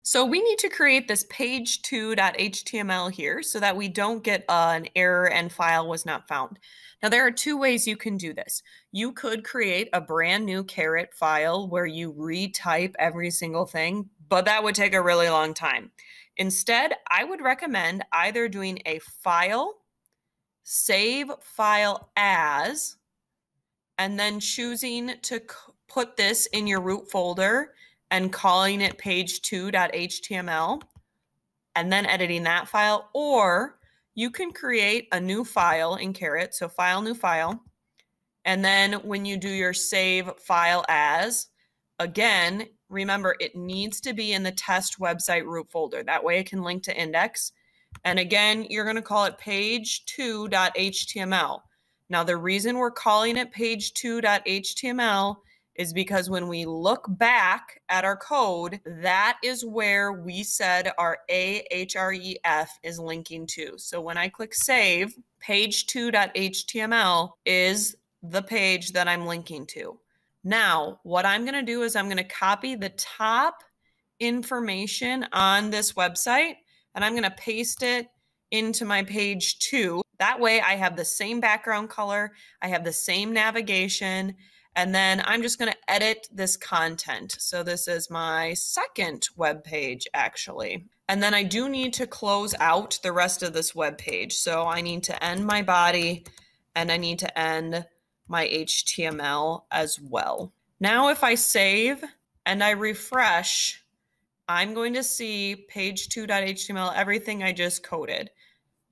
So we need to create this page2.html here so that we don't get an error and file was not found. Now there are two ways you can do this. You could create a brand new caret file where you retype every single thing, but that would take a really long time. Instead, I would recommend either doing a file, save file as, and then choosing to put this in your root folder and calling it page2.html and then editing that file. Or you can create a new file in Caret, so file, new file. And then when you do your save file as, again, remember it needs to be in the test website root folder. That way it can link to index. And again, you're going to call it page2.html. Now, the reason we're calling it page2.html is because when we look back at our code, that is where we said our ahref is linking to. So when I click save, page2.html is the page that I'm linking to. Now, what I'm going to do is I'm going to copy the top information on this website and I'm going to paste it into my page 2. That way I have the same background color, I have the same navigation, and then I'm just going to edit this content. So this is my second web page actually. And then I do need to close out the rest of this web page. So I need to end my body and I need to end my HTML as well. Now if I save and I refresh, I'm going to see page2.html, everything I just coded.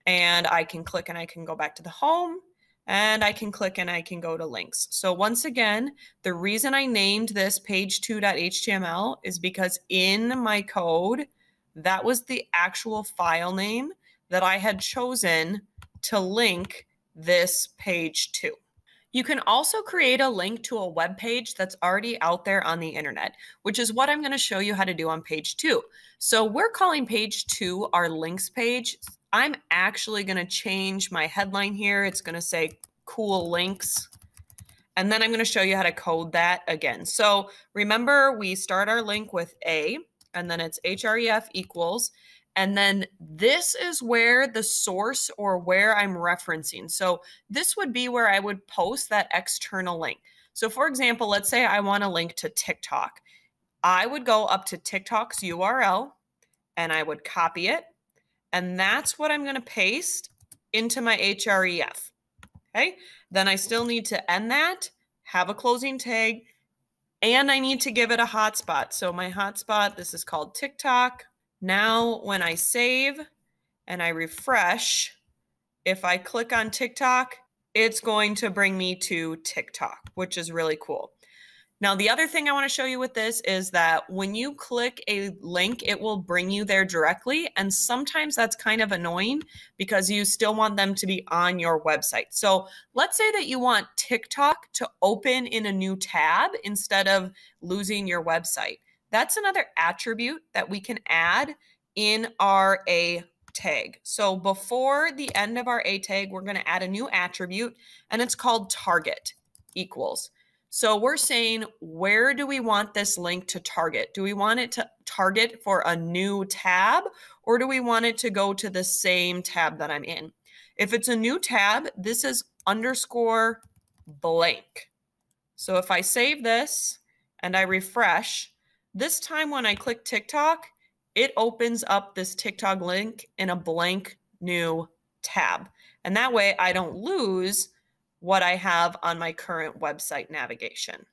And I can click and I can go back to the home and I can click and I can go to links. So once again, the reason I named this page2.html is because in my code, that was the actual file name that I had chosen to link this page to. You can also create a link to a web page that's already out there on the internet, which is what I'm going to show you how to do on page 2. So we're calling page 2 our links page. I'm actually going to change my headline here. It's going to say cool links. And then I'm going to show you how to code that again. So remember, we start our link with A, and then it's href equals. And then this is where the source or where I'm referencing. So this would be where I would post that external link. So for example, let's say I want to link to TikTok. I would go up to TikTok's URL and I would copy it. And that's what I'm going to paste into my href. Okay. Then I still need to end that, have a closing tag, and I need to give it a hotspot. So my hotspot, this is called TikTok. Now, when I save and I refresh, if I click on TikTok, it's going to bring me to TikTok, which is really cool. Now, the other thing I want to show you with this is that when you click a link, it will bring you there directly. And sometimes that's kind of annoying because you still want them to be on your website. So let's say that you want TikTok to open in a new tab instead of losing your website. That's another attribute that we can add in our A tag. So before the end of our A tag, we're going to add a new attribute and it's called target equals. So we're saying, where do we want this link to target? Do we want it to target for a new tab or do we want it to go to the same tab that I'm in? If it's a new tab, this is underscore blank. So if I save this and I refresh, this time when I click TikTok, it opens up this TikTok link in a blank new tab. And that way I don't lose what I have on my current website navigation.